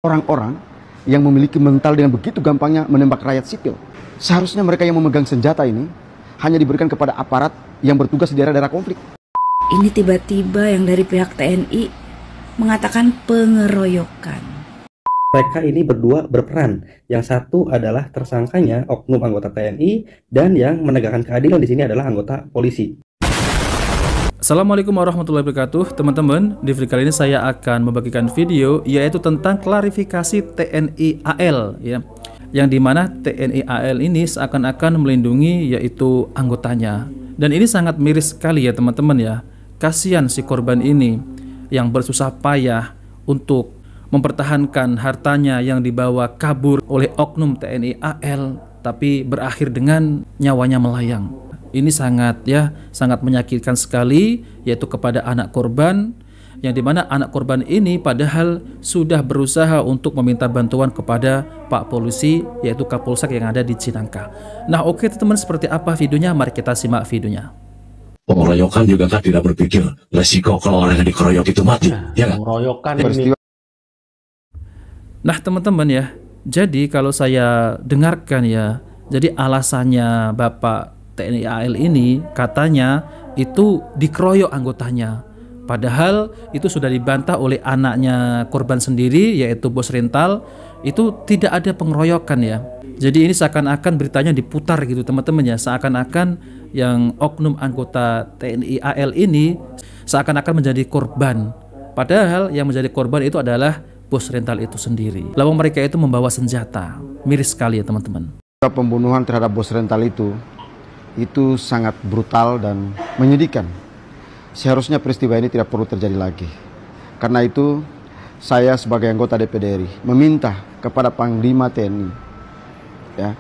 orang-orang yang memiliki mental dengan begitu gampangnya menembak rakyat sipil. Seharusnya mereka yang memegang senjata ini hanya diberikan kepada aparat yang bertugas di daerah-daerah konflik. Ini tiba-tiba yang dari pihak TNI mengatakan pengeroyokan. Mereka ini berdua berperan. Yang satu adalah tersangkanya oknum anggota TNI dan yang menegakkan keadilan di sini adalah anggota polisi. Assalamualaikum warahmatullahi wabarakatuh. Teman-teman, di video kali ini saya akan membagikan video yaitu tentang klarifikasi TNI AL ya. Yang dimana TNI AL ini seakan-akan melindungi yaitu anggotanya. Dan ini sangat miris sekali ya teman-teman ya. Kasihan si korban ini yang bersusah payah untuk mempertahankan hartanya yang dibawa kabur oleh oknum TNI AL, tapi berakhir dengan nyawanya melayang. Ini sangat menyakitkan sekali, yaitu kepada anak korban, yang dimana anak korban ini padahal sudah berusaha untuk meminta bantuan kepada Pak Polisi, yaitu Kapolsek yang ada di Cinangka. Nah oke teman-teman, seperti apa videonya? Mari kita simak videonya. Pengeroyokan juga kan tidak berpikir resiko kalau orang yang dikeroyok itu mati, ya kan? Pengeroyokan Peristiwa. Nah teman-teman ya, jadi kalau saya dengarkan ya, jadi alasannya Bapak TNI AL ini katanya itu dikeroyok anggotanya. Padahal itu sudah dibantah oleh anaknya korban sendiri, yaitu bos rental. Itu tidak ada pengeroyokan ya. Jadi ini seakan-akan beritanya diputar gitu teman-teman ya. Seakan-akan yang oknum anggota TNI AL ini seakan-akan menjadi korban. Padahal yang menjadi korban itu adalah bos rental itu sendiri. Lalu mereka itu membawa senjata. Miris sekali ya teman-teman. Pembunuhan terhadap bos rental itu sangat brutal dan menyedihkan. Seharusnya peristiwa ini tidak perlu terjadi lagi. Karena itu saya sebagai anggota DPD RI meminta kepada Panglima TNI ya,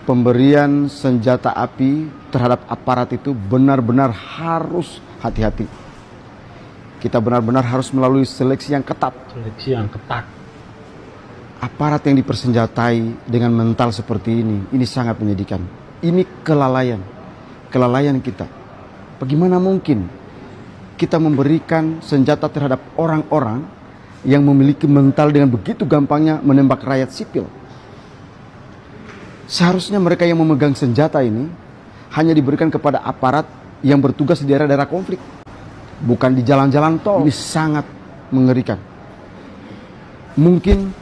pemberian senjata api terhadap aparat itu benar-benar harus hati-hati. Kita benar-benar harus melalui seleksi yang ketat. Aparat yang dipersenjatai dengan mental seperti ini sangat menyedihkan. Ini kelalaian kita. Bagaimana mungkin kita memberikan senjata terhadap orang-orang yang memiliki mental dengan begitu gampangnya menembak rakyat sipil? Seharusnya mereka yang memegang senjata ini hanya diberikan kepada aparat yang bertugas di daerah-daerah konflik, bukan di jalan-jalan tol. Ini sangat mengerikan. Mungkin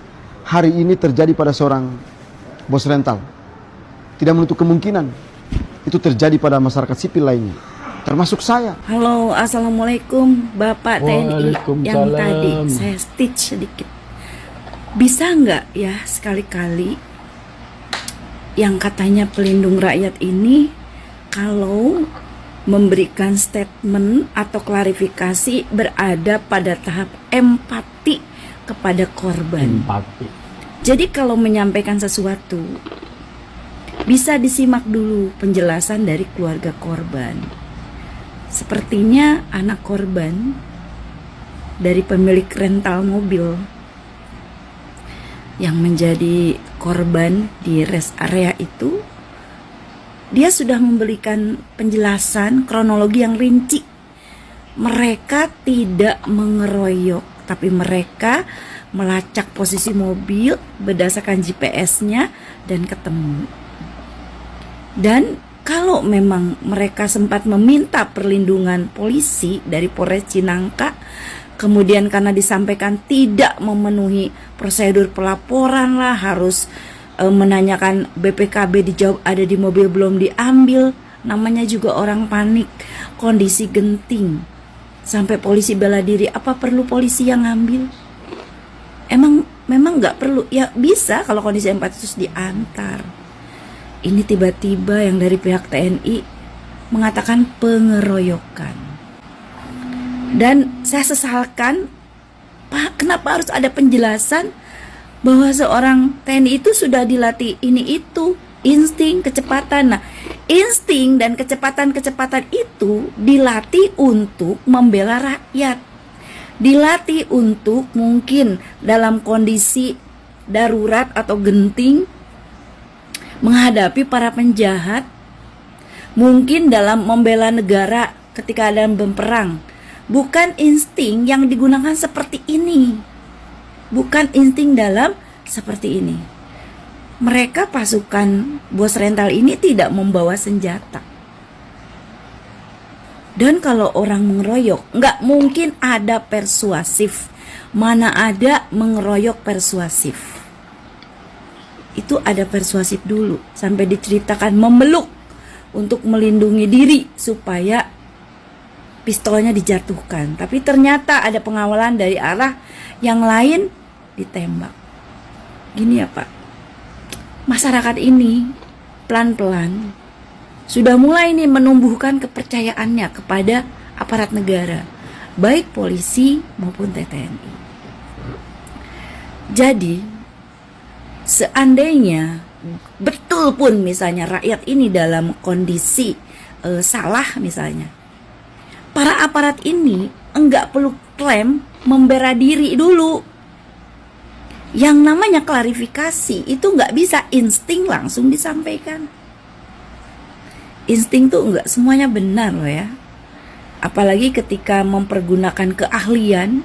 hari ini terjadi pada seorang bos rental. Tidak menutup kemungkinan itu terjadi pada masyarakat sipil lainnya, termasuk saya. Halo, assalamualaikum Bapak TNI yang tadi saya stitch sedikit. Bisa nggak ya sekali-kali yang katanya pelindung rakyat ini kalau memberikan statement atau klarifikasi berada pada tahap empati kepada korban. Jadi kalau menyampaikan sesuatu bisa disimak dulu penjelasan dari keluarga korban. Sepertinya anak korban dari pemilik rental mobil yang menjadi korban di rest area itu, dia sudah memberikan penjelasan kronologi yang rinci. Mereka tidak mengeroyok, tapi mereka melacak posisi mobil berdasarkan GPS-nya dan ketemu. Dan kalau memang mereka sempat meminta perlindungan polisi dari Polres Cinangka, kemudian karena disampaikan tidak memenuhi prosedur pelaporan lah, harus menanyakan BPKB, dijawab ada di mobil belum diambil, namanya juga orang panik, kondisi genting, sampai polisi bela diri. Apa perlu polisi yang ngambil? Memang nggak perlu ya, bisa kalau kondisi empati terus diantar. Ini tiba-tiba yang dari pihak TNI mengatakan pengeroyokan. Dan saya sesalkan, Pak, kenapa harus ada penjelasan bahwa seorang TNI itu sudah dilatih ini itu, insting, kecepatan. Nah, insting dan kecepatan itu dilatih untuk membela rakyat. Dilatih untuk mungkin dalam kondisi darurat atau genting menghadapi para penjahat, mungkin dalam membela negara ketika ada berperang. Bukan insting yang digunakan seperti ini. bukan insting dalam seperti ini. Mereka pasukan bos rental ini tidak membawa senjata. Dan kalau orang mengeroyok, nggak mungkin ada persuasif. Mana ada mengeroyok persuasif. Itu ada persuasif dulu, sampai diceritakan memeluk untuk melindungi diri supaya pistolnya dijatuhkan. Tapi ternyata ada pengawalan dari arah yang lain, ditembak. Gini ya Pak, masyarakat ini pelan-pelan sudah mulai nih menumbuhkan kepercayaannya kepada aparat negara, baik polisi maupun TNI. Jadi seandainya betul pun misalnya rakyat ini dalam kondisi salah misalnya, para aparat ini enggak perlu klaim membela diri dulu. Yang namanya klarifikasi itu enggak bisa insting langsung disampaikan. Insting tuh enggak semuanya benar loh ya. Apalagi ketika mempergunakan keahlian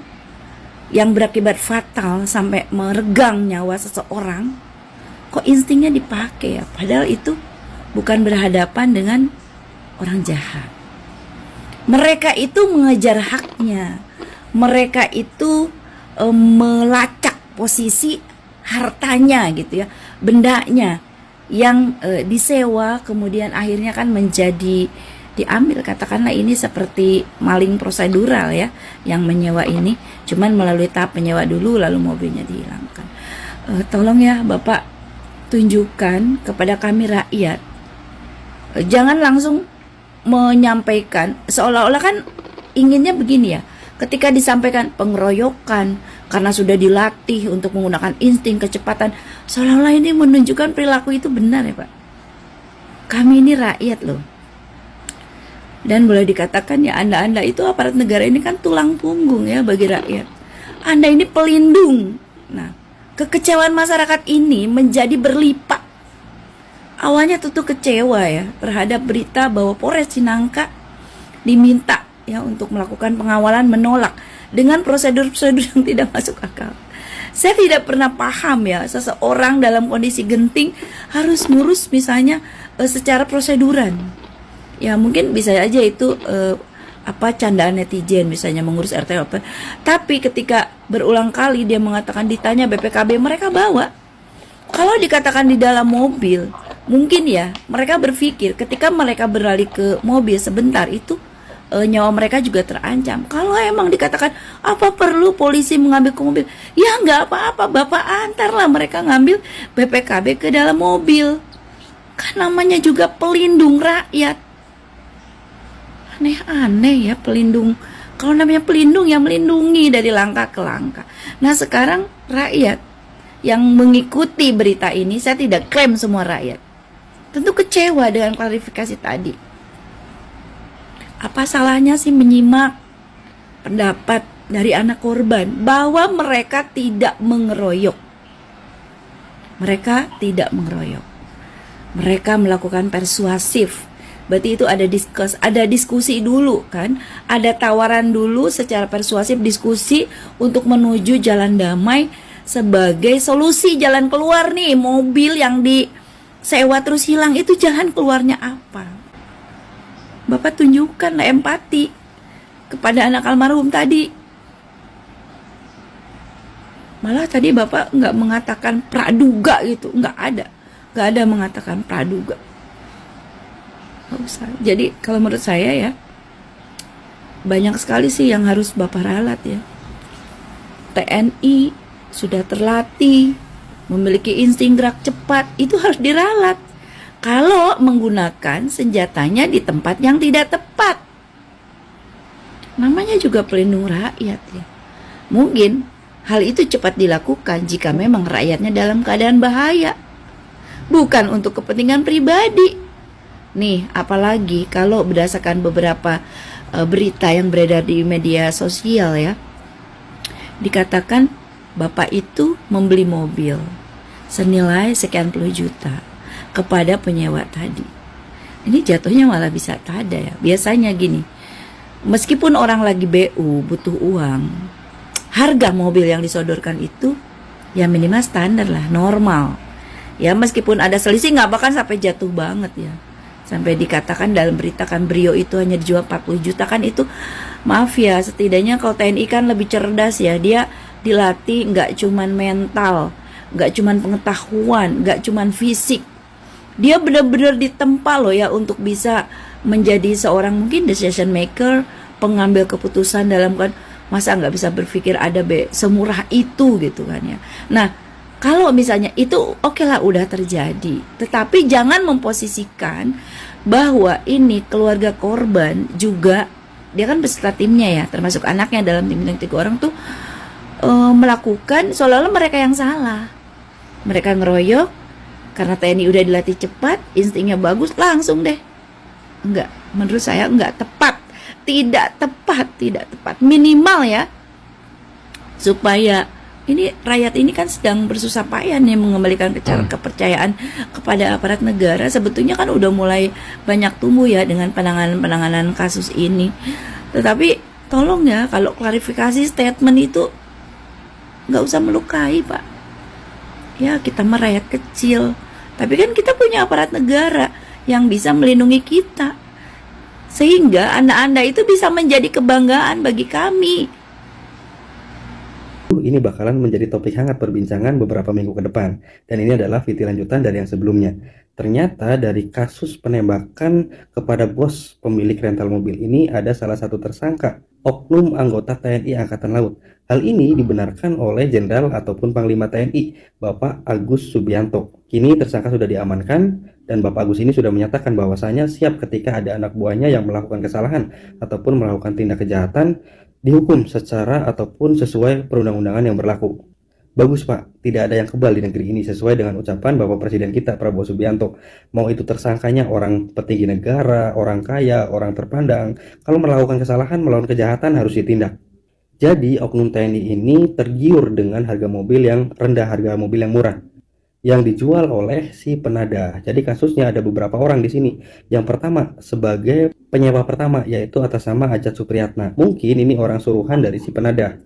yang berakibat fatal sampai meregang nyawa seseorang, kok instingnya dipakai ya? Padahal itu bukan berhadapan dengan orang jahat. Mereka itu mengejar haknya. Mereka itu melacak posisi hartanya gitu ya, bendanya yang disewa kemudian akhirnya kan menjadi diambil. Katakanlah ini seperti maling prosedural ya, yang menyewa ini cuman melalui tahap menyewa dulu lalu mobilnya dihilangkan. Tolong ya Bapak tunjukkan kepada kami rakyat, jangan langsung menyampaikan seolah-olah kan inginnya begini ya, ketika disampaikan pengeroyokan karena sudah dilatih untuk menggunakan insting kecepatan, seolah-olah ini menunjukkan perilaku itu benar ya Pak. Kami ini rakyat loh. Dan boleh dikatakan ya, Anda itu aparat negara ini kan tulang punggung ya bagi rakyat. Anda ini pelindung. Nah, kekecewaan masyarakat ini menjadi berlipat. Awalnya tentu kecewa ya terhadap berita bahwa Polres Cinangka diminta ya untuk melakukan pengawalan, menolak dengan prosedur-prosedur yang tidak masuk akal. Saya tidak pernah paham ya, seseorang dalam kondisi genting harus ngurus misalnya secara proseduran. Ya mungkin bisa aja itu candaan netizen misalnya mengurus RT apa. Tapi ketika berulang kali dia mengatakan ditanya BPKB, mereka bawa. Kalau dikatakan di dalam mobil, mungkin ya mereka berpikir ketika mereka beralih ke mobil sebentar itu nyawa mereka juga terancam. Kalau emang dikatakan apa perlu polisi mengambil ke mobil, ya nggak apa-apa, Bapak antarlah mereka ngambil BPKB ke dalam mobil. Kan namanya juga pelindung rakyat. Aneh-aneh ya pelindung. Kalau namanya pelindung ya melindungi dari langkah ke langkah. Nah sekarang rakyat yang mengikuti berita ini, saya tidak klaim semua rakyat, tentu kecewa dengan klarifikasi tadi. Apa salahnya sih menyimak pendapat dari anak korban bahwa mereka tidak mengeroyok. Mereka tidak mengeroyok. Mereka melakukan persuasif. Berarti itu ada diskusi dulu kan, ada tawaran dulu secara persuasif, diskusi untuk menuju jalan damai sebagai solusi jalan keluar nih. Mobil yang disewa terus hilang itu jalan keluarnya apa? Bapak tunjukkanlah empati kepada anak almarhum tadi. Malah tadi Bapak nggak mengatakan praduga gitu, nggak ada mengatakan praduga. Nggak usah. Jadi kalau menurut saya ya, banyak sekali sih yang harus Bapak ralat ya. TNI sudah terlatih, memiliki insting gerak cepat, itu harus diralat. Kalau menggunakan senjatanya di tempat yang tidak tepat, namanya juga pelindung rakyat ya. Mungkin hal itu cepat dilakukan jika memang rakyatnya dalam keadaan bahaya, bukan untuk kepentingan pribadi. Nih, apalagi kalau berdasarkan beberapa berita yang beredar di media sosial ya, dikatakan Bapak itu membeli mobil senilai sekian puluh juta kepada penyewa tadi. Ini jatuhnya malah bisa tada ya. Biasanya gini, meskipun orang lagi BU butuh uang, harga mobil yang disodorkan itu ya minimal standar lah, normal. Ya meskipun ada selisih nggak bahkan sampai jatuh banget ya. Sampai dikatakan dalam berita kan Brio itu hanya dijual 40 juta kan, itu maaf ya, setidaknya kalau TNI kan lebih cerdas ya. Dia dilatih nggak cuman mental, nggak cuman pengetahuan, nggak cuman fisik. Dia benar-benar ditempa loh ya untuk bisa menjadi seorang mungkin decision maker, pengambil keputusan dalam kan, masa nggak bisa berpikir ada semurah itu gitu kan ya. Nah kalau misalnya itu oke lah udah terjadi, tetapi jangan memposisikan bahwa ini keluarga korban juga, dia kan beserta timnya ya, termasuk anaknya dalam tim yang 3 orang tuh melakukan seolah-olah mereka yang salah. Mereka ngeroyok karena TNI udah dilatih cepat, instingnya bagus, langsung deh. Enggak, menurut saya enggak tepat, tidak tepat minimal ya, supaya ini rakyat ini kan sedang bersusah payah nih mengembalikan kepercayaan kepada aparat negara. Sebetulnya kan udah mulai banyak tumbuh ya dengan penanganan kasus ini. Tetapi tolong ya, kalau klarifikasi statement itu nggak usah melukai Pak. Ya kita mah rakyat kecil, tapi kan kita punya aparat negara yang bisa melindungi kita, sehingga anda itu bisa menjadi kebanggaan bagi kami. Ini bakalan menjadi topik hangat perbincangan beberapa minggu ke depan, dan ini adalah video lanjutan dari yang sebelumnya. Ternyata dari kasus penembakan kepada bos pemilik rental mobil ini ada salah satu tersangka, oknum anggota TNI Angkatan Laut. Hal ini dibenarkan oleh Jenderal ataupun Panglima TNI, Bapak Agus Subianto. Kini tersangka sudah diamankan, dan Bapak Agus ini sudah menyatakan bahwasanya siap ketika ada anak buahnya yang melakukan kesalahan ataupun melakukan tindak kejahatan, dihukum secara ataupun sesuai perundang-undangan yang berlaku. Bagus Pak, tidak ada yang kebal di negeri ini, sesuai dengan ucapan Bapak Presiden kita Prabowo Subianto. Mau itu tersangkanya orang petinggi negara, orang kaya, orang terpandang, kalau melakukan kesalahan, melakukan kejahatan harus ditindak. Jadi oknum TNI ini tergiur dengan harga mobil yang rendah, harga mobil yang murah yang dijual oleh si penadah. Jadi kasusnya ada beberapa orang di sini. Yang pertama sebagai penyewa pertama, yaitu atas nama Ajat Supriyatna. Mungkin ini orang suruhan dari si penadah.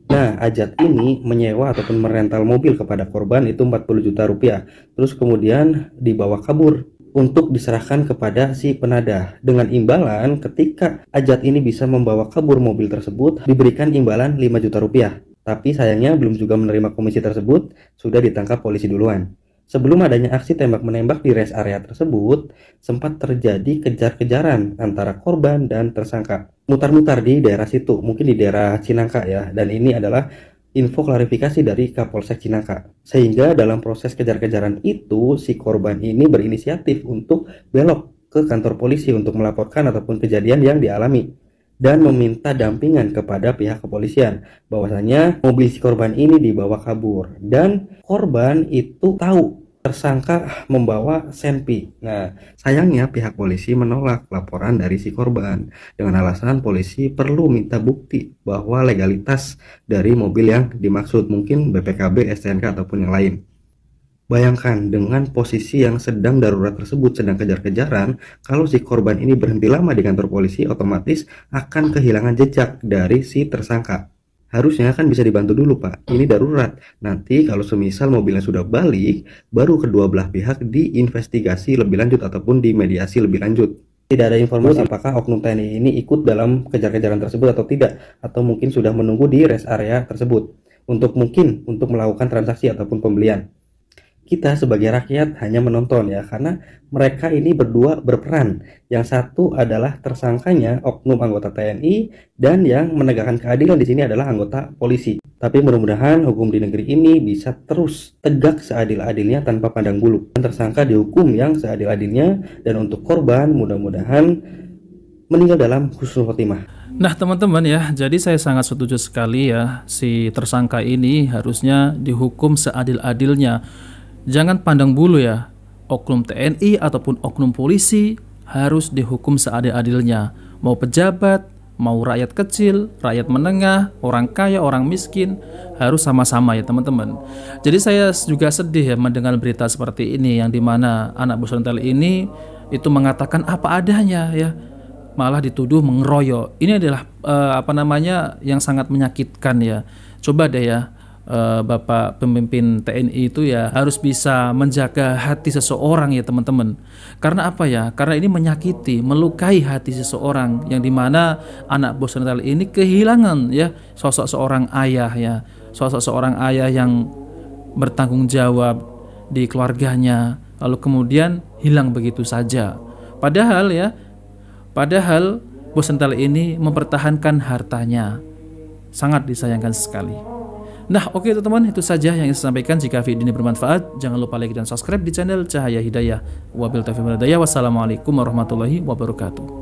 Nah, Ajat ini menyewa ataupun merental mobil kepada korban itu 40 juta rupiah. Terus kemudian dibawa kabur untuk diserahkan kepada si penadah. Dengan imbalan ketika Ajat ini bisa membawa kabur mobil tersebut, diberikan imbalan 5 juta rupiah. Tapi sayangnya belum juga menerima komisi tersebut, sudah ditangkap polisi duluan. Sebelum adanya aksi tembak-menembak di rest area tersebut, sempat terjadi kejar-kejaran antara korban dan tersangka. Mutar-mutar di daerah situ, mungkin di daerah Cinangka ya. Dan ini adalah info klarifikasi dari Kapolsek Cinangka. Sehingga dalam proses kejar-kejaran itu, si korban ini berinisiatif untuk belok ke kantor polisi untuk melaporkan ataupun kejadian yang dialami, dan meminta dampingan kepada pihak kepolisian bahwasanya mobil si korban ini dibawa kabur, dan korban itu tahu tersangka membawa senpi. Nah, sayangnya pihak polisi menolak laporan dari si korban dengan alasan polisi perlu minta bukti bahwa legalitas dari mobil yang dimaksud, mungkin BPKB, STNK ataupun yang lain. Bayangkan dengan posisi yang sedang darurat tersebut, sedang kejar-kejaran, kalau si korban ini berhenti lama di kantor polisi, otomatis akan kehilangan jejak dari si tersangka. Harusnya kan bisa dibantu dulu Pak, ini darurat. Nanti kalau semisal mobilnya sudah balik, baru kedua belah pihak diinvestigasi lebih lanjut ataupun dimediasi lebih lanjut. Tidak ada informasi apakah oknum TNI ini ikut dalam kejar-kejaran tersebut atau tidak, atau mungkin sudah menunggu di rest area tersebut untuk melakukan transaksi ataupun pembelian. Kita sebagai rakyat hanya menonton ya, karena mereka ini berdua berperan. Yang satu adalah tersangkanya oknum anggota TNI, dan yang menegakkan keadilan di sini adalah anggota polisi. Tapi mudah-mudahan hukum di negeri ini bisa terus tegak seadil-adilnya tanpa pandang bulu. Dan tersangka dihukum yang seadil-adilnya, dan untuk korban mudah-mudahan meninggal dalam husnul khotimah. Nah teman-teman ya, jadi saya sangat setuju sekali ya, si tersangka ini harusnya dihukum seadil-adilnya. Jangan pandang bulu ya, oknum TNI ataupun oknum polisi harus dihukum seadil-adilnya. Mau pejabat, mau rakyat kecil, rakyat menengah, orang kaya, orang miskin, harus sama-sama ya teman-teman. Jadi saya juga sedih ya mendengar berita seperti ini, yang dimana anak bos rental ini itu mengatakan apa adanya ya. malah dituduh mengeroyok. Ini adalah yang sangat menyakitkan ya. Coba deh ya, Bapak pemimpin TNI itu ya harus bisa menjaga hati seseorang ya teman-teman. Karena apa ya? Karena ini menyakiti, melukai hati seseorang, yang dimana anak bos rental ini kehilangan ya sosok seorang ayah ya, sosok seorang ayah yang bertanggung jawab di keluarganya, lalu kemudian hilang begitu saja. Padahal bos rental ini mempertahankan hartanya. Sangat disayangkan sekali. Nah, oke teman-teman, itu saja yang saya sampaikan. Jika video ini bermanfaat, jangan lupa like dan subscribe di channel Cahaya Hidayah. Wabillahi taufiq wal hidayah. Wassalamualaikum warahmatullahi wabarakatuh.